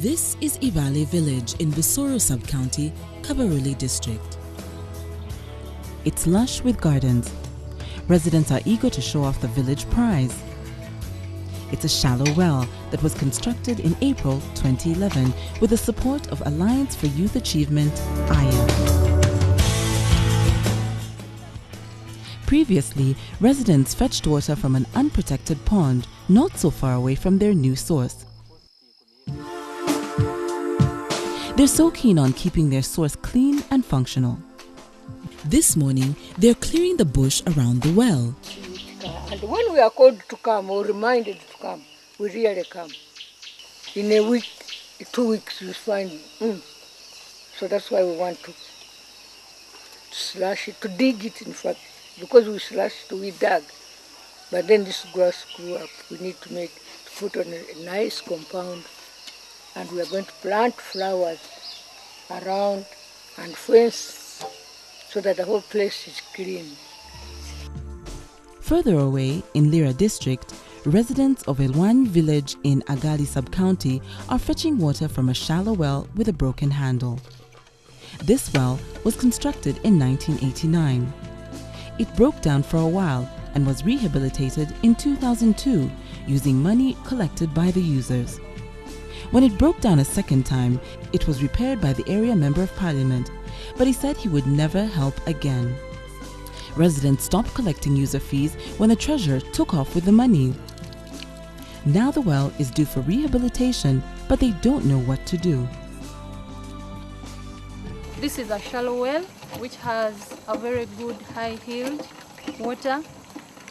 This is Ivale village in Busoro sub-county, Kabarole district. It's lush with gardens. Residents are eager to show off the village prize. It's a shallow well that was constructed in April 2011 with the support of Alliance for Youth Achievement, AYA. Previously, residents fetched water from an unprotected pond not so far away from their new source. They're so keen on keeping their source clean and functional. This morning, they're clearing the bush around the well. And when we are called to come or reminded to come, we really come. In a week, 2 weeks, you find. So that's why we want to slash it, to dig it in fact. Because we slashed, we dug. But then this grass grew up. We need to put on a nice compound. And we are going to plant flowers around and fence so that the whole place is clean. Further away, in Lira district, residents of Elwany village in Agali sub-county are fetching water from a shallow well with a broken handle. This well was constructed in 1989. It broke down for a while and was rehabilitated in 2002 using money collected by the users. When it broke down a second time, it was repaired by the area member of parliament, but he said he would never help again. Residents stopped collecting user fees when the treasurer took off with the money. Now the well is due for rehabilitation, but they don't know what to do. This is a shallow well which has a very good high-yield water,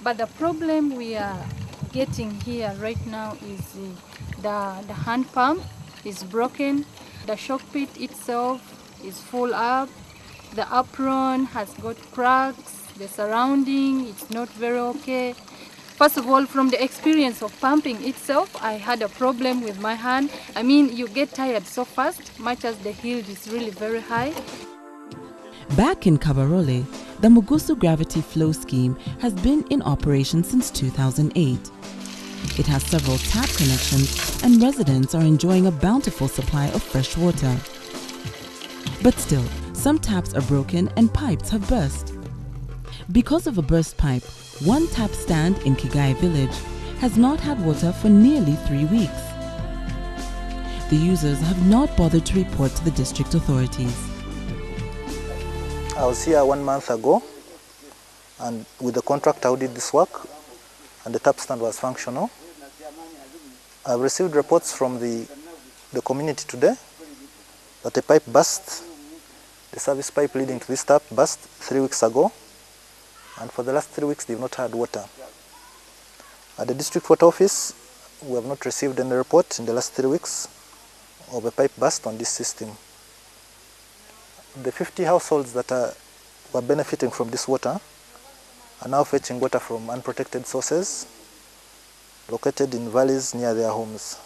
but the problem we are getting here right now is the hand pump is broken, the shock pit itself is full up, the apron has got cracks, the surrounding it's not very okay. First of all, from the experience of pumping itself, I had a problem with my hand. I mean, you get tired so fast, much as the yield is really very high. Back in Kabarole, the Mugusu Gravity Flow Scheme has been in operation since 2008. It has several tap connections and residents are enjoying a bountiful supply of fresh water. But still, some taps are broken and pipes have burst. Because of a burst pipe, one tap stand in Kigai village has not had water for nearly 3 weeks. The users have not bothered to report to the district authorities. I was here 1 month ago and with the contractor who did this work, and the tap stand was functional. I've received reports from the community today that a pipe burst, the service pipe leading to this tap burst 3 weeks ago, and for the last 3 weeks they've not had water. At the district water office, we have not received any report in the last 3 weeks of a pipe burst on this system. The 50 households that were benefiting from this water are now fetching water from unprotected sources located in valleys near their homes.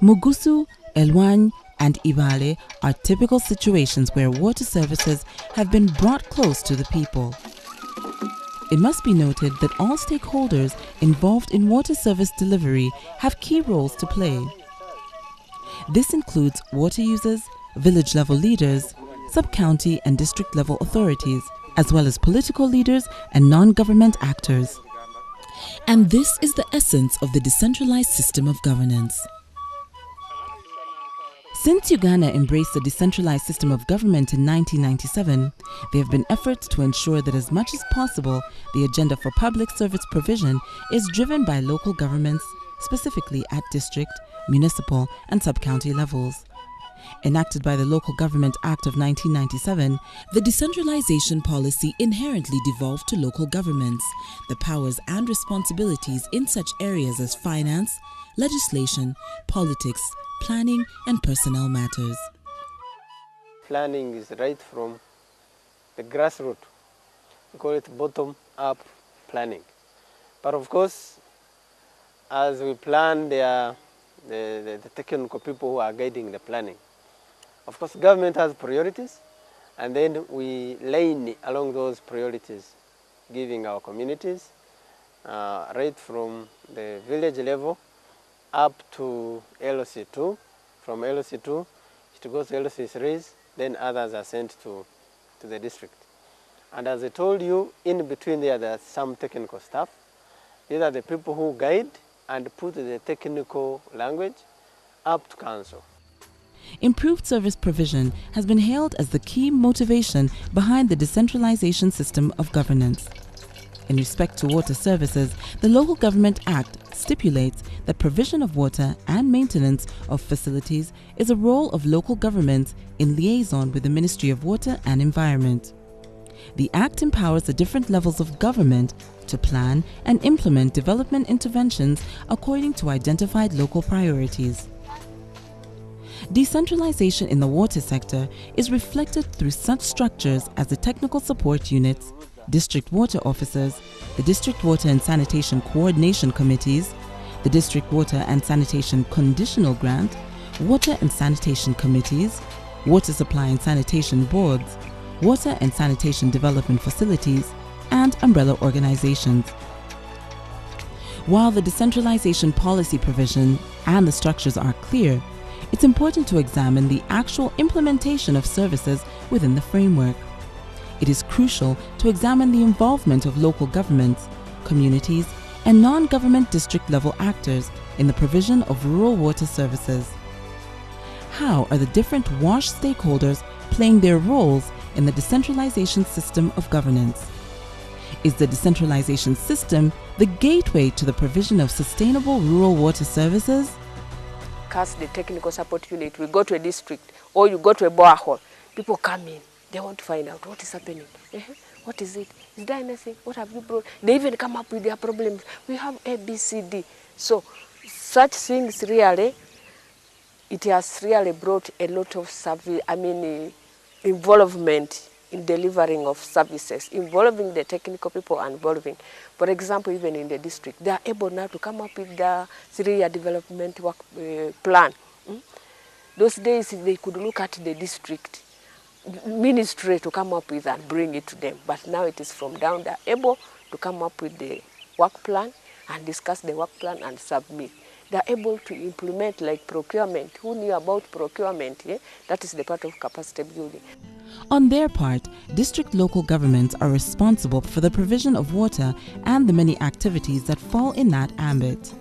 Mugusu, Elwany, and Ivale are typical situations where water services have been brought close to the people. It must be noted that all stakeholders involved in water service delivery have key roles to play. This includes water users, village-level leaders, sub-county and district-level authorities, as well as political leaders and non-government actors. And this is the essence of the decentralized system of governance. Since Uganda embraced the decentralized system of government in 1997, there have been efforts to ensure that as much as possible, the agenda for public service provision is driven by local governments, specifically at district, municipal, and sub-county levels. Enacted by the Local Government Act of 1997, the decentralization policy inherently devolved to local governments, the powers and responsibilities in such areas as finance, legislation, politics, planning, and personnel matters. Planning is right from the grassroots. We call it bottom-up planning. But of course, as we plan, there are the technical people who are guiding the planning. Of course, government has priorities, and then we lane along those priorities, giving our communities, right from the village level up to LC2. From LC2, it goes to LC3s, then others are sent to the district. And as I told you, in between there's some technical staff. These are the people who guide and put the technical language up to council. Improved service provision has been hailed as the key motivation behind the decentralization system of governance. In respect to water services, the Local Government Act stipulates that provision of water and maintenance of facilities is a role of local governments in liaison with the Ministry of Water and Environment. The Act empowers the different levels of government to plan and implement development interventions according to identified local priorities. Decentralization in the water sector is reflected through such structures as the Technical Support Units, District Water Officers, the District Water and Sanitation Coordination Committees, the District Water and Sanitation Conditional Grant, Water and Sanitation Committees, Water Supply and Sanitation Boards, Water and Sanitation Development Facilities, and umbrella organizations. While the decentralization policy provision and the structures are clear, it's important to examine the actual implementation of services within the framework. It is crucial to examine the involvement of local governments, communities, and non-government district-level actors in the provision of rural water services. How are the different WASH stakeholders playing their roles in the decentralization system of governance? Is the decentralization system the gateway to the provision of sustainable rural water services? As the technical support unit, we go to a district or you go to a borehole, people come in, they want to find out what is happening. What is it? Is there anything? What have you brought? They even come up with their problems. We have A, B, C, D. So such things really, it has really brought a lot of involvement in delivering of services, involving the technical people and involving. For example, even in the district, they are able now to come up with the 3-year development work plan. Those days, they could look at the district ministry to come up with and bring it to them. But now it is from down, they are able to come up with the work plan and discuss the work plan and submit. They are able to implement like procurement. Who knew about procurement? Yeah? That is the part of capacity building. On their part, district local governments are responsible for the provision of water and the many activities that fall in that ambit.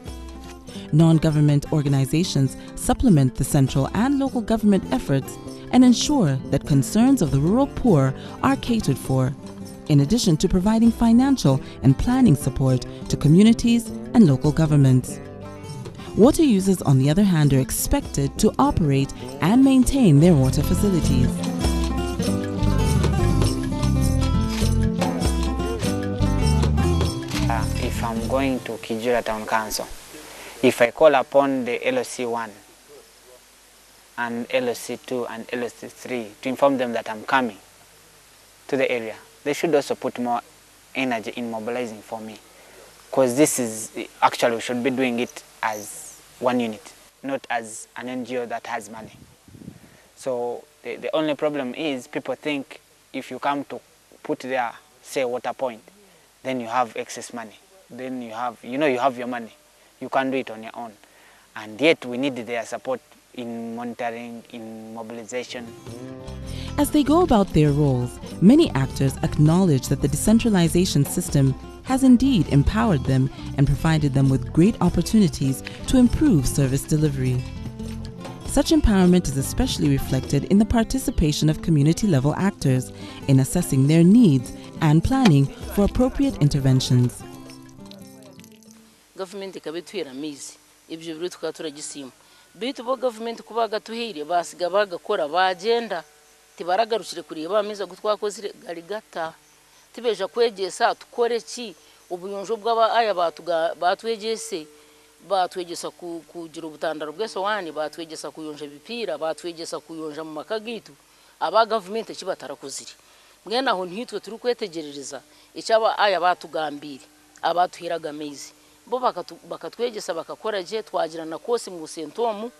Non-government organizations supplement the central and local government efforts and ensure that concerns of the rural poor are catered for, in addition to providing financial and planning support to communities and local governments. Water users, on the other hand, are expected to operate and maintain their water facilities. If I'm going to Kijura Town Council, if I call upon the LOC1 and LOC2 and LOC3 to inform them that I'm coming to the area, they should also put more energy in mobilizing for me. Because this is, actually we should be doing it as one unit, not as an NGO that has money. So the only problem is people think if you come to put their, say, water point, then you have excess money. Then you have, you have your money. You can't do it on your own. And yet we need their support in monitoring, in mobilization. As they go about their roles, many actors acknowledge that the decentralization system has indeed empowered them and provided them with great opportunities to improve service delivery. Such empowerment is especially reflected in the participation of community-level actors in assessing their needs and planning for appropriate interventions. Government ikabitwira mizi ibyo biri tukatura gisimo bitu bo government kubaga tuhire basiga bagakora bagenda tibaragarukire kureba miza gutwakozire galigata tibeja kwegesa tukore ki ubuyonjo bw'aba aya batwegese batwegesa kugira ubutandaro bwese wani batwegesa kuyonja bipira batwegesa kuyonja mu makagitu aba government kibatarakozire mwena aho ntitwe turi kwetegerereza icyaba aya batugambire abatuhiraga mizi bo bakatwegesa bakakora je twagirana kose mu sentomu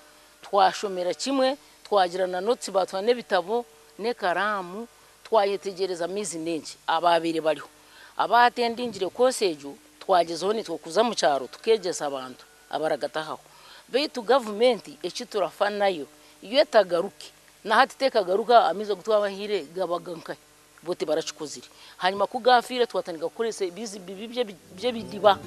twashomera kimwe twagirana notsi batwane bitabo ne karamu twayetegereza mizi nenje ababire bariho abatendingire kose ejo twagezeho nitwo kuza mu cyaro tukegesa abantu abaragataho beitu gavumenti ekiturafana nayo iyo etagaruke na hati tekagaruka amiza gutwa abahire gabagankaye bote barakikozire hanyuma kugafire twataniga gukoresa bizi bye bidiba.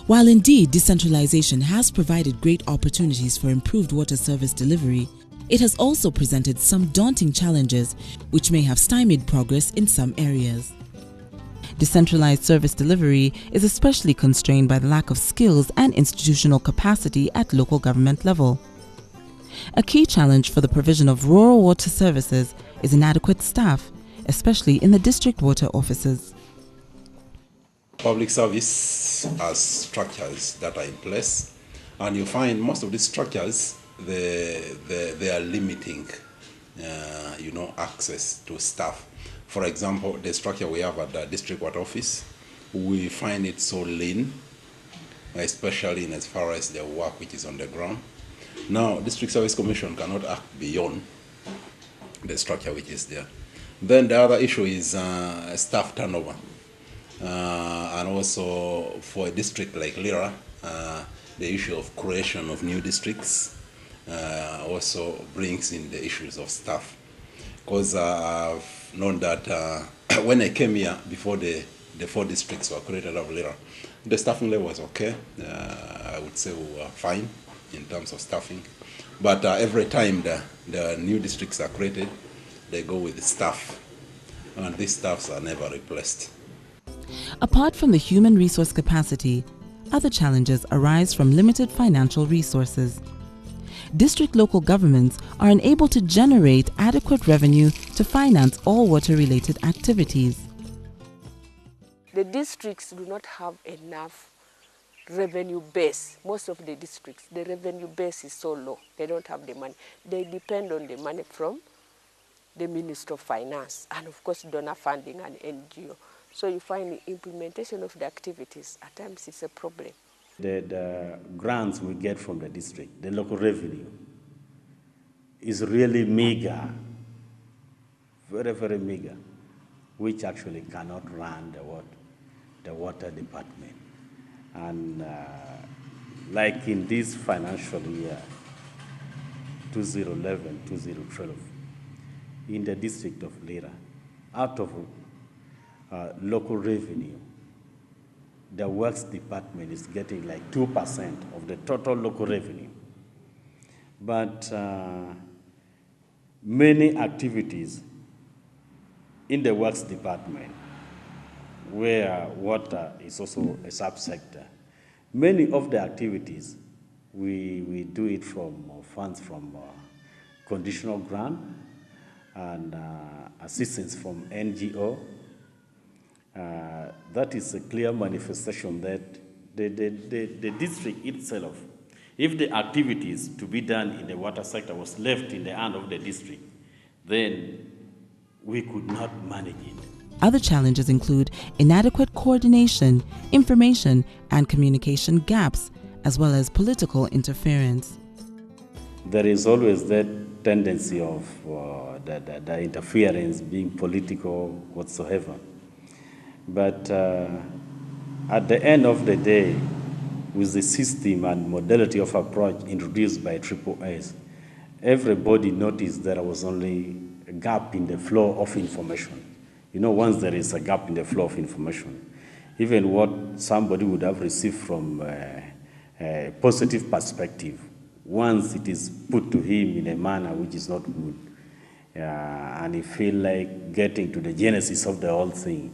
While indeed decentralization has provided great opportunities for improved water service delivery, it has also presented some daunting challenges which may have stymied progress in some areas. Decentralized service delivery is especially constrained by the lack of skills and institutional capacity at local government level. A key challenge for the provision of rural water services is inadequate staff, especially in the district water offices. Public service has structures that are in place, and you find most of these structures they are limiting access to staff. For example, the structure we have at the district water office, we find it so lean, especially in as far as the work which is on the ground. Now, District Service Commission cannot act beyond the structure which is there. Then the other issue is staff turnover. And also for a district like Lira, the issue of creation of new districts also brings in the issues of staff. Because I've known that when I came here, before the 4 districts were created of Lira, the staffing level was okay. I would say we were fine in terms of staffing. But every time the new districts are created, they go with the staff. And these staffs are never replaced. Apart from the human resource capacity, other challenges arise from limited financial resources. District local governments are unable to generate adequate revenue to finance all water-related activities. The districts do not have enough revenue base. Most of the districts, the revenue base is so low. They don't have the money. They depend on the money from the Minister of Finance and, of course, donor funding and NGO. So you find the implementation of the activities, at times it's a problem. The grants we get from the district, the local revenue, is really meager, very, very meager, which actually cannot run the water department. And like in this financial year, 2011-2012, in the district of Lira, out of local revenue, the works department is getting like 2% of the total local revenue. But many activities in the works department, where water is also a subsector, many of the activities, we do it from funds from conditional grant and assistance from NGO. That is a clear manifestation that the district itself, if the activities to be done in the water sector was left in the hand of the district, then we could not manage it. Other challenges include inadequate coordination, information and communication gaps, as well as political interference. There is always that tendency of the interference being political whatsoever. But at the end of the day, with the system and modality of approach introduced by AAAs, everybody noticed there was only a gap in the flow of information. You know, once there is a gap in the flow of information, even what somebody would have received from a positive perspective, once it is put to him in a manner which is not good, and he feel like getting to the genesis of the whole thing,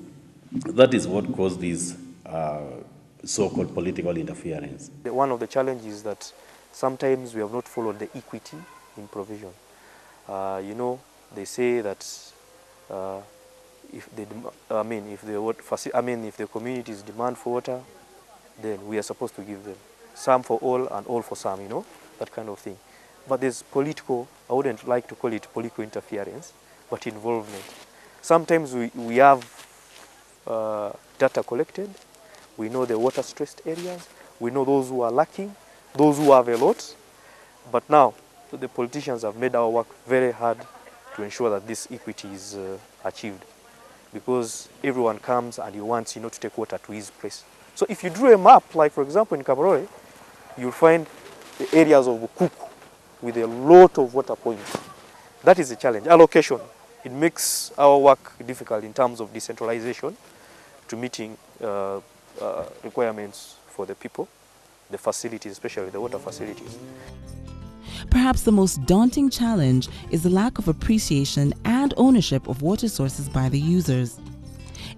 that is what caused this so-called political interference. One of the challenges is that sometimes we have not followed the equity in provision. They say that if the communities demand for water, then we are supposed to give them. Some for all and all for some, that kind of thing. But there's political, I wouldn't like to call it political interference, but involvement. Sometimes we have data collected, we know the water stressed areas, we know those who are lacking, those who have a lot, but now the politicians have made our work very hard to ensure that this equity is achieved, because everyone comes and he wants to take water to his place. So if you drew a map, like for example in Kabarore, you'll find the areas of Bukuku with a lot of water points. That is a challenge. Allocation, it makes our work difficult in terms of decentralization to meeting requirements for the people, the facilities, especially the water facilities. Perhaps the most daunting challenge is the lack of appreciation and ownership of water sources by the users.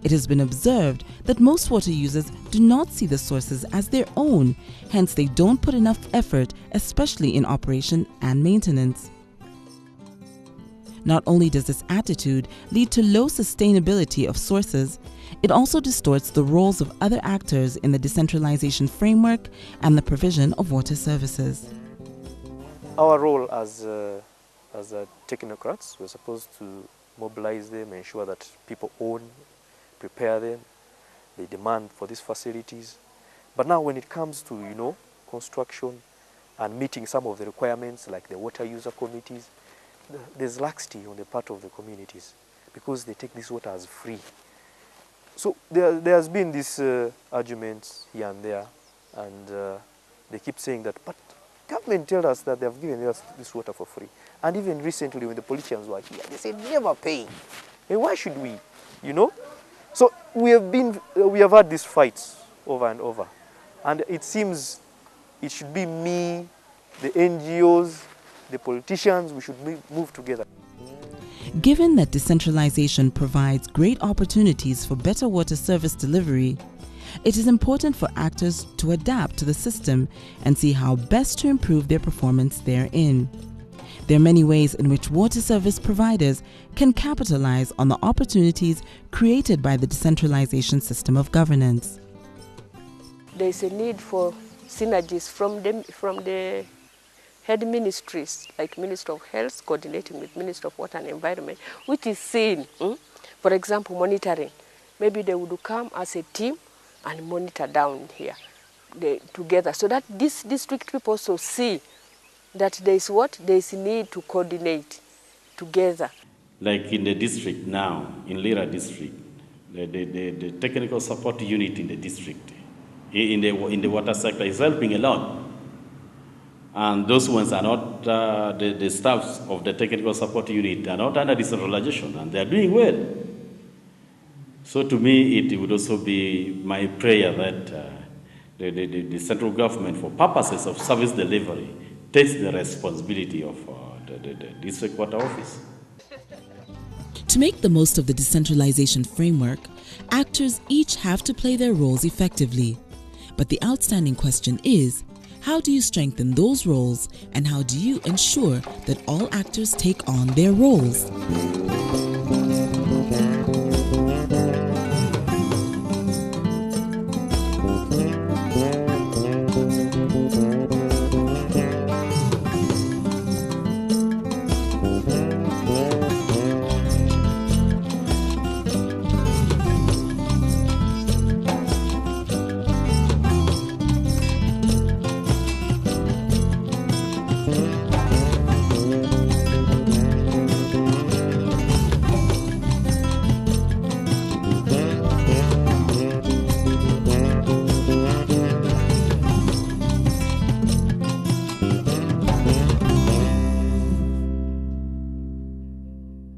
It has been observed that most water users do not see the sources as their own, hence they don't put enough effort, especially in operation and maintenance. Not only does this attitude lead to low sustainability of sources, it also distorts the roles of other actors in the decentralization framework and the provision of water services. Our role as technocrats, we're supposed to mobilize them, ensure that people own, prepare them, they demand for these facilities. But now when it comes to, construction and meeting some of the requirements like the water user committees, there's laxity on the part of the communities because they take this water as free. So there has been these arguments here and there, and they keep saying that, but government tells us that they have given us this water for free. And even recently when the politicians were here, they said never paying. And why should we, So we have had these fights over and over. And it seems it should be me, the NGOs, the politicians, we should move together. Given that decentralization provides great opportunities for better water service delivery, it is important for actors to adapt to the system and see how best to improve their performance therein. There are many ways in which water service providers can capitalize on the opportunities created by the decentralization system of governance. There is a need for synergies from the head ministries, like Minister of Health coordinating with Minister of Water and Environment, which is seen, for example, monitoring. Maybe they would come as a team and monitor down here together, so that these district people also see that there is need to coordinate together. Like in the district now, in Lira district, the technical support unit in the district, in the water sector is helping a lot. And those ones are not, the staffs of the technical support unit are not under decentralization, and they are doing well. So to me, it would also be my prayer that the central government, for purposes of service delivery, takes the responsibility of the district water office. To make the most of the decentralization framework, actors each have to play their roles effectively. But the outstanding question is, how do you strengthen those roles, and how do you ensure that all actors take on their roles?